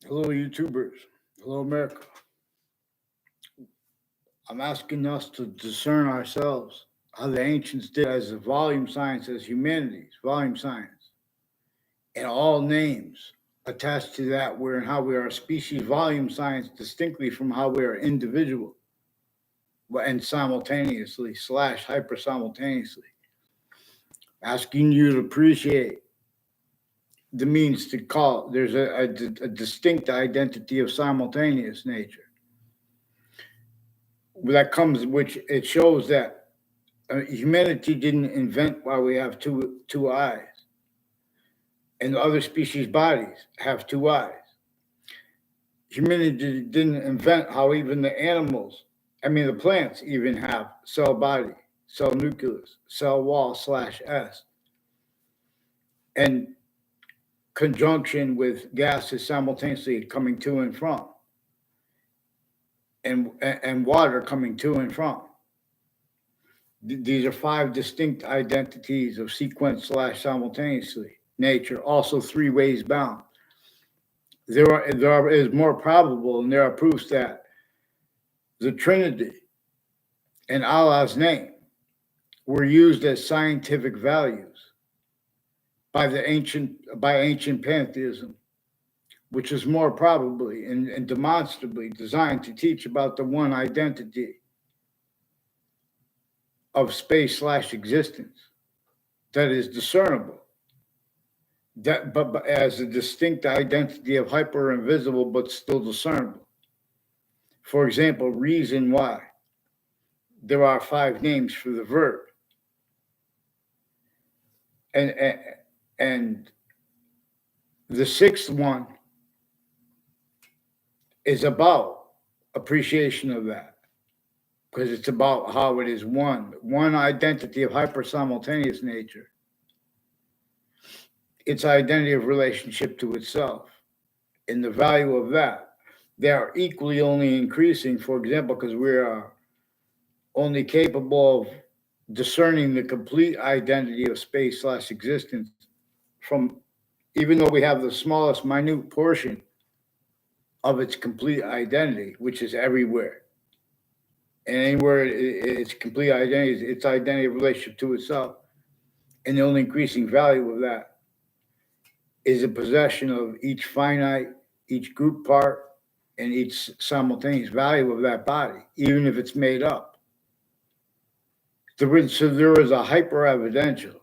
Hello, YouTubers. Hello, America. I'm asking us to discern ourselves how the ancients did as a volume science, as humanities, volume science, and all names attached to that, where and how we are a species, volume science, distinctly from how we are individual and simultaneously slash hyper simultaneously. Asking you to appreciate the means to call. There's a distinct identity of simultaneous nature that comes, which it shows that humanity didn't invent why we have two eyes, and other species' bodies have two eyes. Humanity didn't invent how even the animals, I mean the plants, even have cell body, cell nucleus, cell wall slash S, and conjunction with gases simultaneously coming to and from, and water coming to and from. These are five distinct identities of sequence slash simultaneously nature, also three ways bound. There is more probable, and there are proofs that the Trinity and Allah's name were used as scientific values by ancient pantheism, which is more probably and demonstrably designed to teach about the one identity of space slash existence that is discernible, but as a distinct identity of hyper invisible but still discernible. For example, reason why there are five names for the verb, and and the sixth one is about appreciation of that, because it's about how it is one identity of hyper simultaneous nature, its identity of relationship to itself, and the value of that. They are equally only increasing, for example, because we are only capable of discerning the complete identity of space slash existence from, even though we have the smallest minute portion of its complete identity, which is everywhere. And anywhere its complete identity is its identity of relationship to itself. And the only increasing value of that is the possession of each finite, each group part, and each simultaneous value of that body, even if it's made up. So there is a hyper evidential.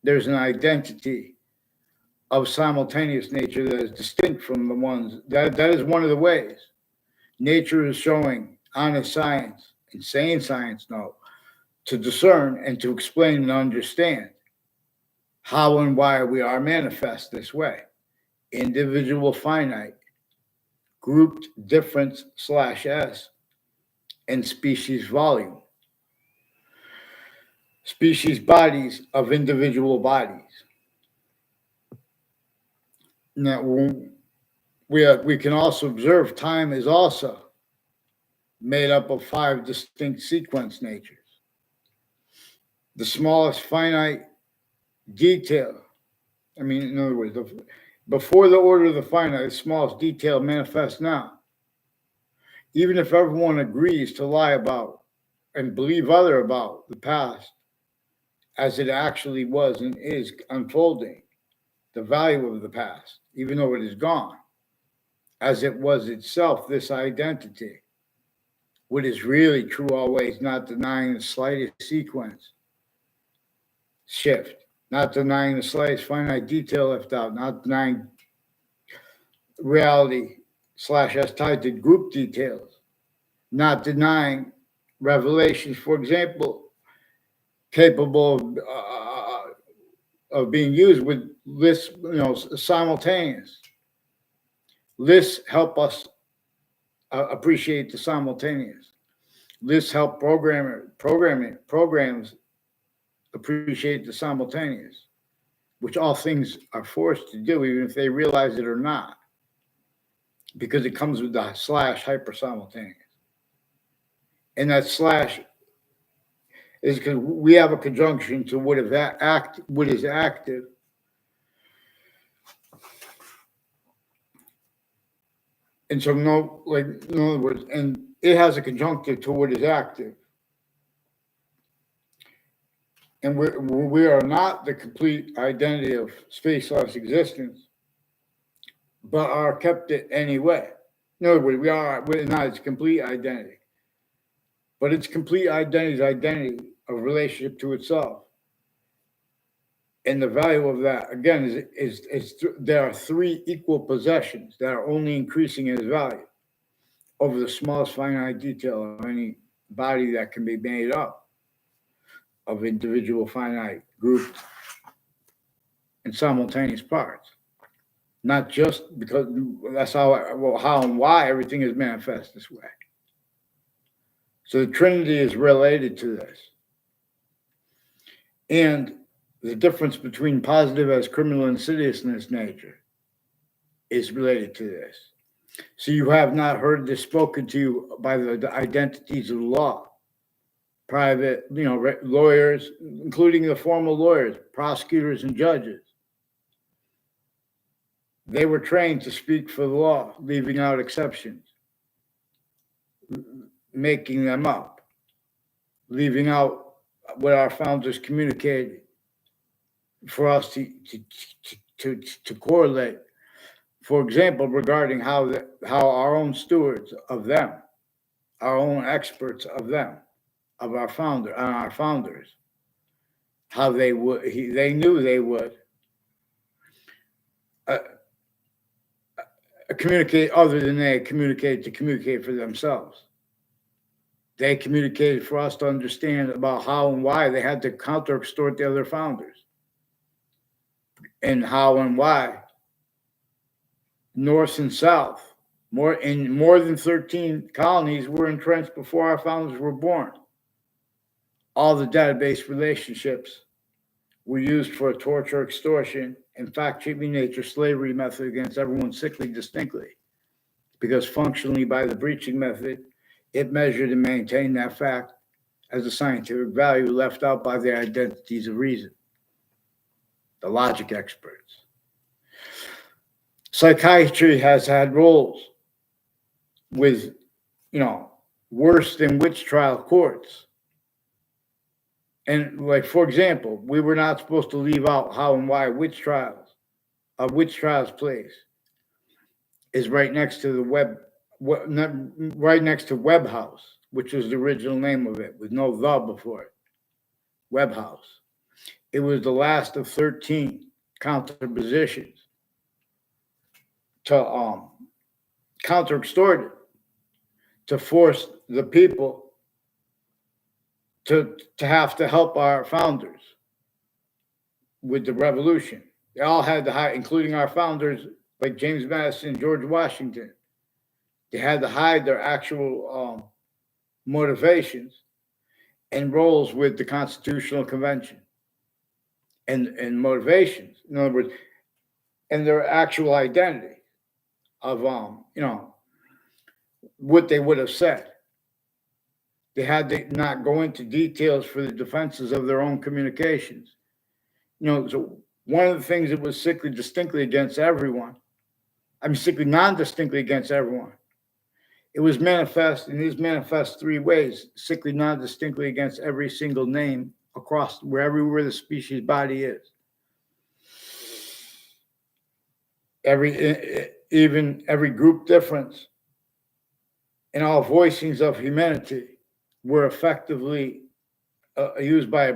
There's an identity of simultaneous nature that is distinct from the ones that is one of the ways nature is showing honest science, insane science, no, to discern and to explain and understand how and why we are manifest this way. Individual finite, grouped difference slash S, and species volume. Species bodies of individual bodies. Now, we can also observe time is also made up of five distinct sequence natures. The smallest finite detail, I mean, in other words, before the order of the finite, the smallest detail manifests now. Even if everyone agrees to lie about and believe other about the past as it actually was and is unfolding, the value of the past, even though it is gone, as it was itself, this identity, what is really true always, not denying the slightest sequence shift, not denying the slightest finite detail left out, not denying reality slash as tied to group details, not denying revelations, for example, capable of being used with lists, simultaneous. Lists help us appreciate the simultaneous. Lists help programs appreciate the simultaneous, which all things are forced to do, even if they realize it or not, because it comes with the slash hyper simultaneous. And that slash is because we have a conjunction to what is active And so no, like in other words, and it has a conjunctive to what is active. And we are not the complete identity of spaceless existence, but are kept it anyway. In other words, we're not its complete identity, but its complete identity is identity of relationship to itself. And the value of that, again, there are three equal possessions that are only increasing in value over the smallest finite detail of any body that can be made up of individual finite grouped and simultaneous parts. Not just because that's how and why everything is manifest this way. So the Trinity is related to this. And the difference between positive as criminal insidiousness nature is related to this. So you have not heard this spoken to you by the identities of the law. Private, lawyers, including the formal lawyers, prosecutors, and judges. They were trained to speak for the law, leaving out exceptions, making them up, leaving out what our founders communicated for us to correlate. For example, regarding how our own stewards of them, our own experts of them, of our founders, how they knew they would communicate other than they communicated to communicate for themselves. They communicated for us to understand about how and why they had to counter extort the other founders, and how and why North and South, more than 13 colonies were entrenched before our founders were born. All the database relationships were used for torture, extortion, and fact-cheating nature slavery method against everyone sickly distinctly, because functionally by the breaching method, it measured and maintained that fact as a scientific value left out by the identities of reason, the logic experts. Psychiatry has had roles with, worse than witch trial courts. And like, for example, we were not supposed to leave out how and why witch trials place is right next to right next to Webb House, which was the original name of it, with no "the" before it. Webb House. It was the last of 13 counterpositions to counter extort it, to force the people to have to help our founders with the revolution. They all had to hide, including our founders like James Madison, George Washington. They had to hide their actual motivations and roles with the Constitutional Convention and motivations. In other words, and their actual identity of what they would have said. They had to not go into details for the defenses of their own communications. So one of the things that was sickly distinctly against everyone, sickly non-distinctly against everyone, it was manifest, and it is manifest three ways: sickly non-distinctly against every single name across everywhere the species body is. Every group difference and all voicings of humanity were effectively used by a